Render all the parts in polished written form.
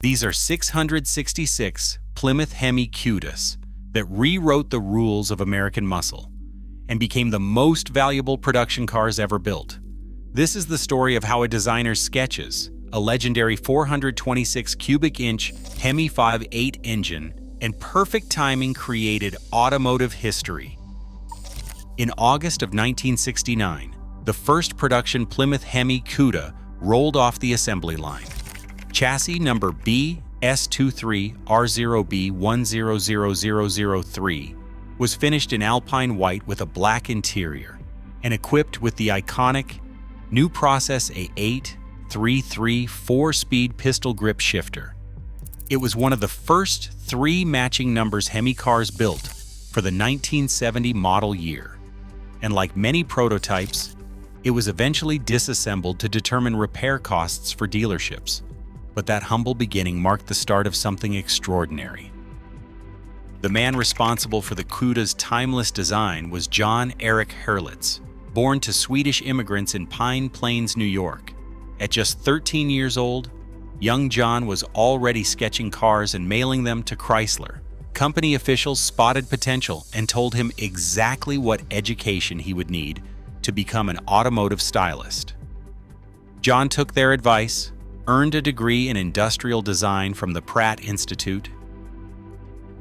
These are 666 Plymouth Hemi Cudas that rewrote the rules of American muscle and became the most valuable production cars ever built. This is the story of how a designer's sketches, a legendary 426 cubic inch Hemi 5.8 engine, and perfect timing created automotive history. In August of 1969, the first production Plymouth Hemi Cuda rolled off the assembly line. Chassis number BS23R0B100003 was finished in alpine white with a black interior and equipped with the iconic New Process A8 3.3 4-speed pistol grip shifter. It was one of the first 3 matching numbers Hemi cars built for the 1970 model year, and like many prototypes, it was eventually disassembled to determine repair costs for dealerships. But that humble beginning marked the start of something extraordinary. The man responsible for the Cuda's timeless design was John Herlitz, born to Swedish immigrants in Pine Plains, New York. At just 13 years old, young John was already sketching cars and mailing them to Chrysler. Company officials spotted potential and told him exactly what education he would need to become an automotive stylist. John took their advice, earned a degree in industrial design from the Pratt Institute,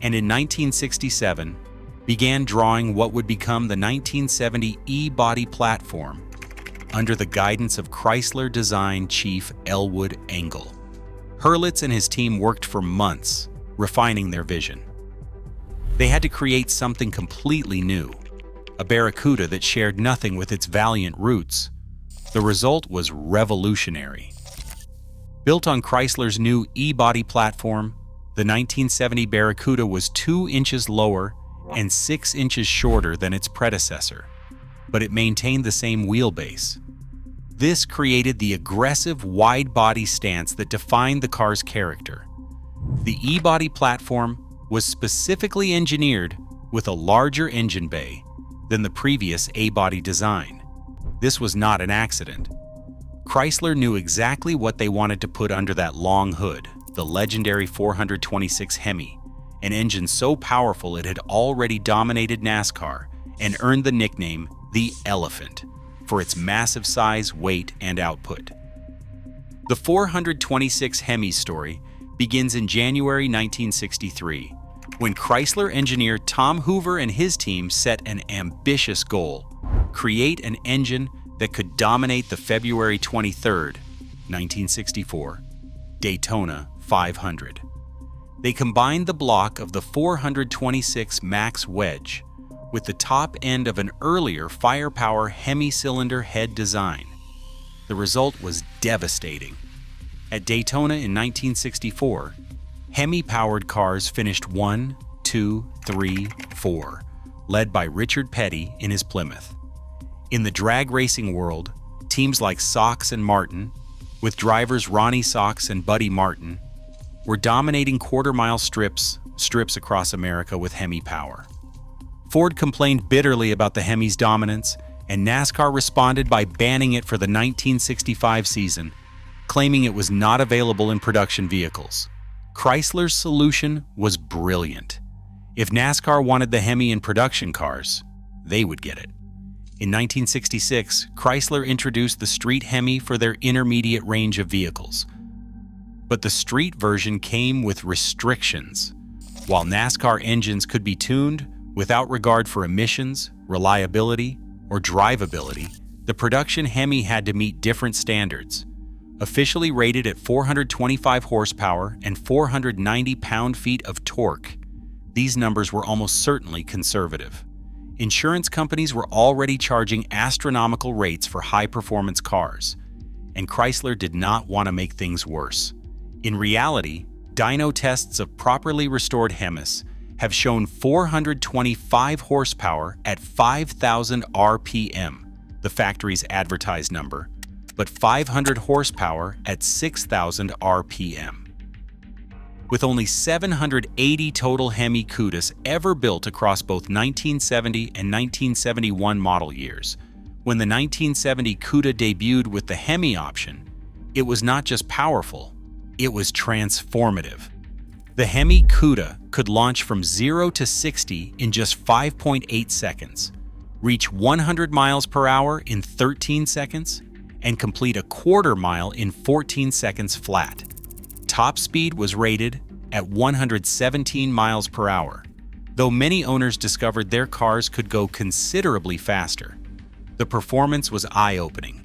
and in 1967 began drawing what would become the 1970 E-body platform under the guidance of Chrysler design chief Elwood Engel. Herlitz and his team worked for months, refining their vision. They had to create something completely new, a Barracuda that shared nothing with its valiant roots. The result was revolutionary. Built on Chrysler's new E-body platform, the 1970 Barracuda was 2 inches lower and 6 inches shorter than its predecessor, but it maintained the same wheelbase. This created the aggressive wide-body stance that defined the car's character. The E-body platform was specifically engineered with a larger engine bay than the previous A-body design. This was not an accident. Chrysler knew exactly what they wanted to put under that long hood, the legendary 426 Hemi, an engine so powerful it had already dominated NASCAR and earned the nickname the Elephant for its massive size, weight, and output. The 426 Hemi story begins in January 1963, when Chrysler engineer Tom Hoover and his team set an ambitious goal: create an engine that could dominate the February 23, 1964, Daytona 500. They combined the block of the 426 Max Wedge with the top end of an earlier firepower Hemi cylinder head design. The result was devastating. At Daytona in 1964, Hemi-powered cars finished 1, 2, 3, 4, led by Richard Petty in his Plymouth. In the drag racing world, teams like Sox and Martin, with drivers Ronnie Sox and Buddy Martin, were dominating quarter-mile strips across America with Hemi power. Ford complained bitterly about the Hemi's dominance, and NASCAR responded by banning it for the 1965 season, claiming it was not available in production vehicles. Chrysler's solution was brilliant. If NASCAR wanted the Hemi in production cars, they would get it. In 1966, Chrysler introduced the Street Hemi for their intermediate range of vehicles. But the street version came with restrictions. While NASCAR engines could be tuned without regard for emissions, reliability, or drivability, the production Hemi had to meet different standards. Officially rated at 425 horsepower and 490 pound-feet of torque, these numbers were almost certainly conservative. Insurance companies were already charging astronomical rates for high-performance cars, and Chrysler did not want to make things worse. In reality, dyno tests of properly restored Hemis have shown 425 horsepower at 5,000 RPM, the factory's advertised number, but 500 horsepower at 6,000 RPM. With only 780 total Hemi Cudas ever built across both 1970 and 1971 model years, when the 1970 Cuda debuted with the Hemi option, it was not just powerful, It was transformative. The Hemi Cuda could launch from 0 to 60 in just 5.8 seconds, reach 100 miles per hour in 13 seconds, and complete a quarter mile in 14 seconds flat. Top speed was rated at 117 miles per hour, though many owners discovered their cars could go considerably faster. The performance was eye-opening.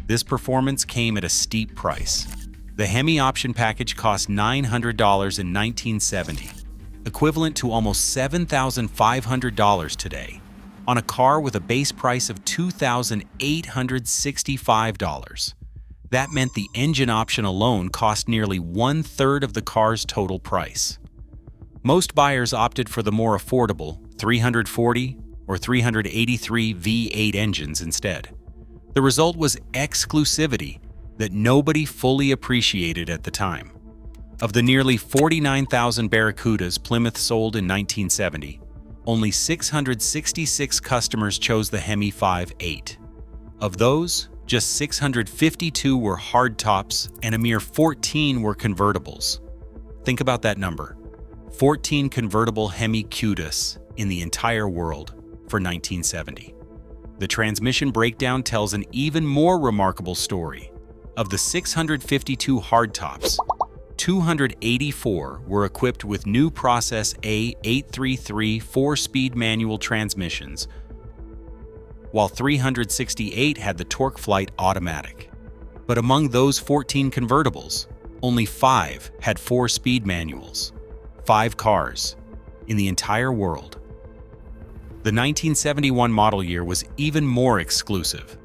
This performance came at a steep price. The Hemi option package cost $900 in 1970, equivalent to almost $7,500 today, on a car with a base price of $2,865. That meant the engine option alone cost nearly one-third of the car's total price. Most buyers opted for the more affordable 340 or 383 V8 engines instead. The result was exclusivity that nobody fully appreciated at the time. Of the nearly 49,000 Barracudas Plymouth sold in 1970, only 666 customers chose the Hemi 5.8. Of those, just 652 were hardtops and a mere 14 were convertibles. Think about that number. 14 convertible Hemi Cudas in the entire world for 1970. The transmission breakdown tells an even more remarkable story. Of the 652 hardtops, 284 were equipped with new Process A833 4-speed manual transmissions, while 368 had the TorqueFlite automatic. But among those 14 convertibles, only 5 had 4-speed manuals. 5 cars in the entire world. The 1971 model year was even more exclusive.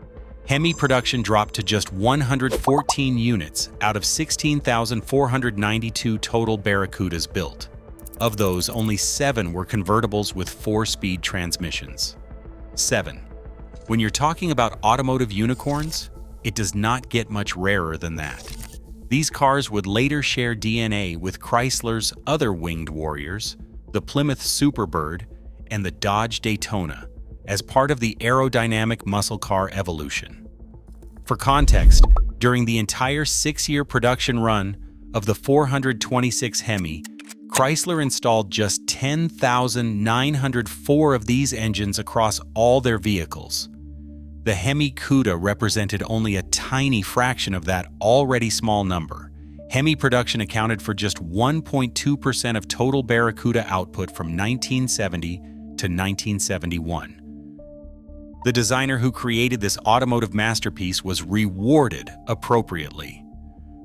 Hemi production dropped to just 114 units out of 16,492 total Barracudas built. Of those, only 7 were convertibles with 4-speed transmissions. 7. When you're talking about automotive unicorns, it does not get much rarer than that. These cars would later share DNA with Chrysler's other winged warriors, the Plymouth Superbird and the Dodge Daytona, as part of the aerodynamic muscle car evolution. For context, during the entire 6-year production run of the 426 Hemi, Chrysler installed just 10,904 of these engines across all their vehicles. The Hemi Cuda represented only a tiny fraction of that already small number. Hemi production accounted for just 1.2% of total Barracuda output from 1970 to 1971. The designer who created this automotive masterpiece was rewarded appropriately.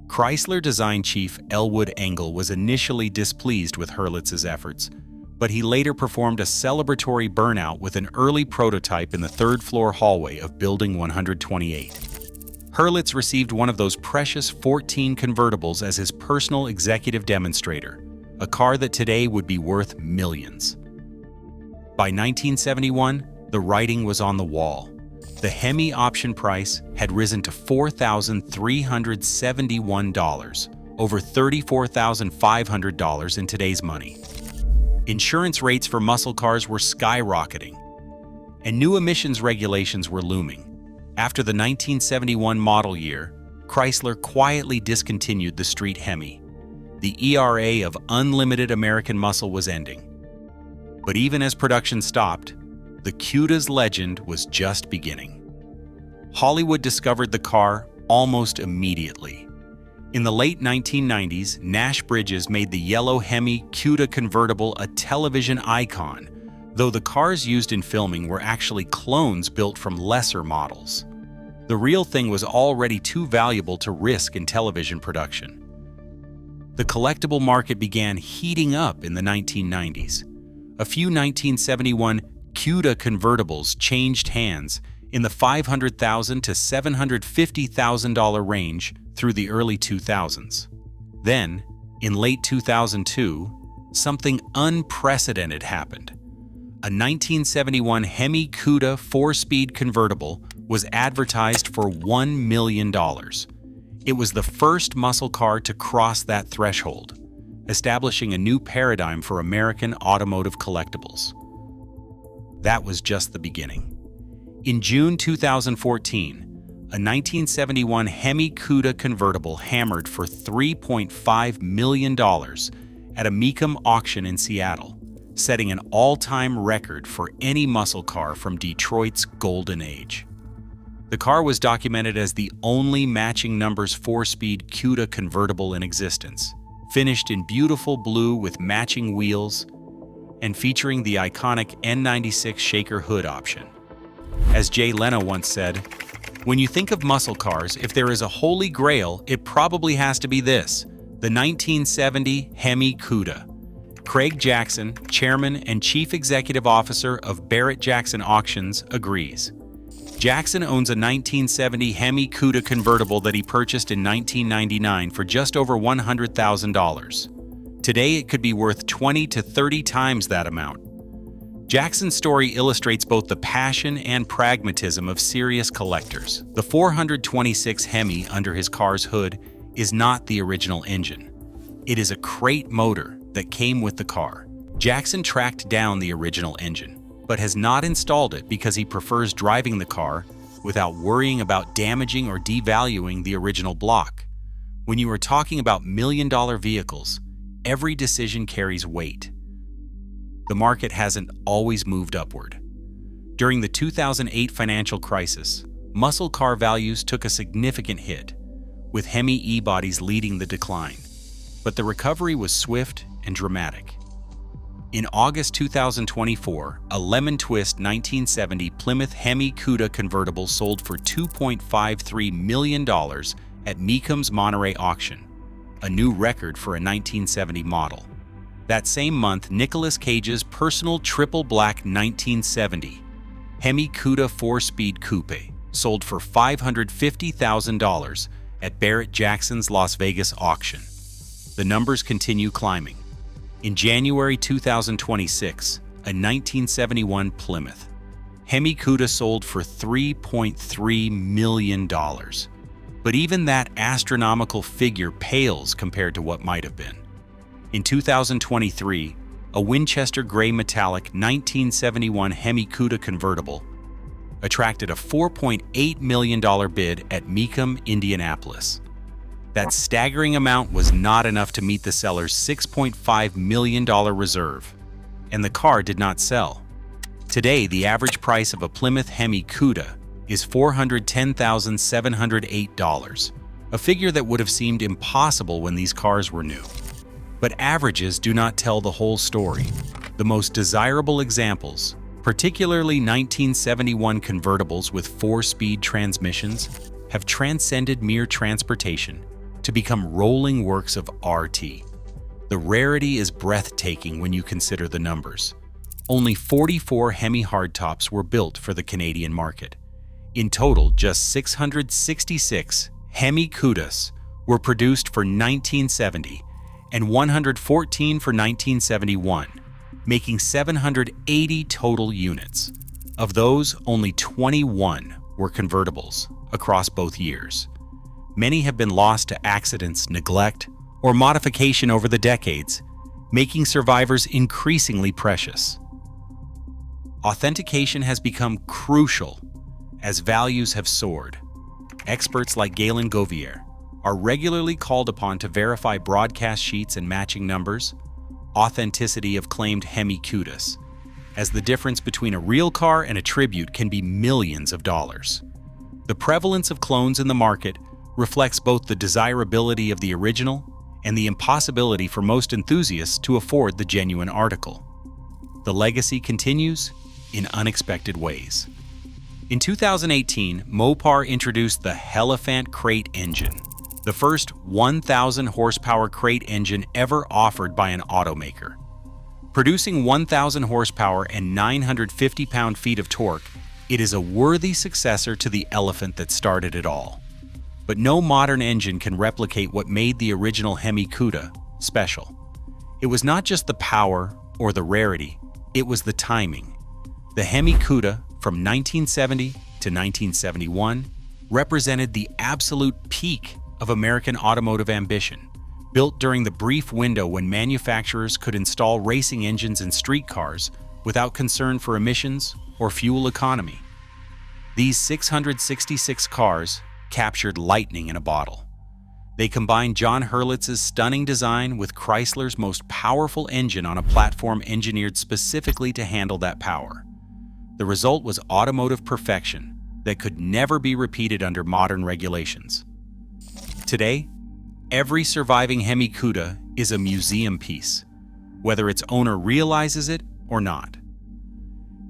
Chrysler design chief Elwood Engel was initially displeased with Herlitz's efforts, but he later performed a celebratory burnout with an early prototype in the third-floor hallway of Building 128. Herlitz received one of those precious 14 convertibles as his personal executive demonstrator, a car that today would be worth millions. By 1971, the writing was on the wall. The Hemi option price had risen to $4,371, over $34,500 in today's money. Insurance rates for muscle cars were skyrocketing, and new emissions regulations were looming. After the 1971 model year, Chrysler quietly discontinued the street Hemi. The era of unlimited American muscle was ending. But even as production stopped, the Cuda's legend was just beginning. Hollywood discovered the car almost immediately. In the late 1990s, Nash Bridges made the yellow Hemi Cuda convertible a television icon, though the cars used in filming were actually clones built from lesser models. The real thing was already too valuable to risk in television production. The collectible market began heating up in the 1990s. A few 1971 Cuda convertibles changed hands in the $500,000 to $750,000 range through the early 2000s. Then, in late 2002, something unprecedented happened. A 1971 Hemi Cuda 4-speed convertible was advertised for $1 million. It was the first muscle car to cross that threshold, establishing a new paradigm for American automotive collectibles. That was just the beginning. In June 2014, a 1971 Hemi Cuda convertible hammered for $3.5 million at a Mecum auction in Seattle, setting an all-time record for any muscle car from Detroit's golden age. The car was documented as the only matching numbers 4-speed Cuda convertible in existence, finished in beautiful blue with matching wheels and featuring the iconic N96 shaker hood option. As Jay Leno once said, "When you think of muscle cars, if there is a holy grail, it probably has to be this, the 1970 Hemi Cuda." Craig Jackson, chairman and chief executive officer of Barrett-Jackson Auctions, agrees. Jackson owns a 1970 Hemi Cuda convertible that he purchased in 1999 for just over $100,000. Today, it could be worth 20 to 30 times that amount. Jackson's story illustrates both the passion and pragmatism of serious collectors. The 426 Hemi under his car's hood is not the original engine. It is a crate motor that came with the car. Jackson tracked down the original engine, but has not installed it because he prefers driving the car without worrying about damaging or devaluing the original block. When you are talking about million-dollar vehicles, every decision carries weight. The market hasn't always moved upward. During the 2008 financial crisis, muscle car values took a significant hit, with Hemi E-bodies leading the decline. But the recovery was swift and dramatic. In August 2024, a lemon twist 1970 Plymouth Hemi Cuda convertible sold for $2.53 million at Mecum's Monterey auction, a new record for a 1970 model. That same month, Nicolas Cage's personal triple black 1970 Hemi Cuda 4-speed coupe sold for $550,000 at Barrett-Jackson's Las Vegas auction. The numbers continue climbing. In January 2026, a 1971 Plymouth Hemi Cuda sold for $3.3 million. But even that astronomical figure pales compared to what might have been. In 2023, a Winchester gray metallic 1971 Hemi Cuda convertible attracted a $4.8 million bid at Mecum, Indianapolis. That staggering amount was not enough to meet the seller's $6.5 million reserve, and the car did not sell. Today, the average price of a Plymouth Hemi Cuda is $410,708, a figure that would have seemed impossible when these cars were new. But averages do not tell the whole story. The most desirable examples, particularly 1971 convertibles with 4-speed transmissions, have transcended mere transportation to become rolling works of art. The rarity is breathtaking when you consider the numbers. Only 44 Hemi hardtops were built for the Canadian market. In total, just 666 Hemi Cudas were produced for 1970 and 114 for 1971, making 780 total units. Of those, only 21 were convertibles across both years. Many have been lost to accidents, neglect, or modification over the decades, making survivors increasingly precious. Authentication has become crucial as values have soared. Experts like Galen Govier are regularly called upon to verify broadcast sheets and matching numbers, authenticity of claimed Hemi Cudas, as the difference between a real car and a tribute can be millions of dollars. The prevalence of clones in the market reflects both the desirability of the original and the impossibility for most enthusiasts to afford the genuine article. The legacy continues in unexpected ways. In 2018, Mopar introduced the Hellefant crate engine, the first 1,000 horsepower crate engine ever offered by an automaker. Producing 1,000 horsepower and 950 pound-feet of torque, it is a worthy successor to the Elephant that started it all. But no modern engine can replicate what made the original Hemi Cuda special. It was not just the power or the rarity, it was the timing. The Hemi Cuda, from 1970 to 1971, represented the absolute peak of American automotive ambition, built during the brief window when manufacturers could install racing engines in street cars without concern for emissions or fuel economy. These 666 cars captured lightning in a bottle. They combined John Herlitz's stunning design with Chrysler's most powerful engine on a platform engineered specifically to handle that power. The result was automotive perfection that could never be repeated under modern regulations. Today, every surviving Hemi Cuda is a museum piece, whether its owner realizes it or not.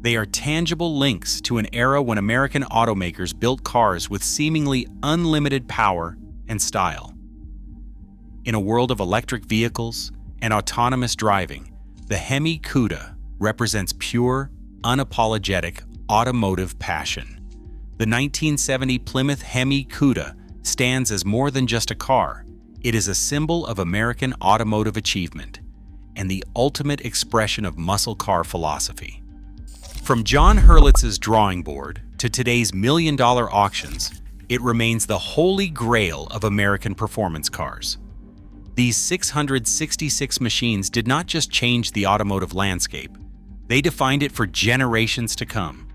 They are tangible links to an era when American automakers built cars with seemingly unlimited power and style. In a world of electric vehicles and autonomous driving, the Hemi Cuda represents pure, unapologetic automotive passion. The 1970 Plymouth Hemi Cuda stands as more than just a car. It is a symbol of American automotive achievement and the ultimate expression of muscle car philosophy. From John Herlitz's drawing board to today's million-dollar auctions, it remains the holy grail of American performance cars. These 666 machines did not just change the automotive landscape, they defined it for generations to come.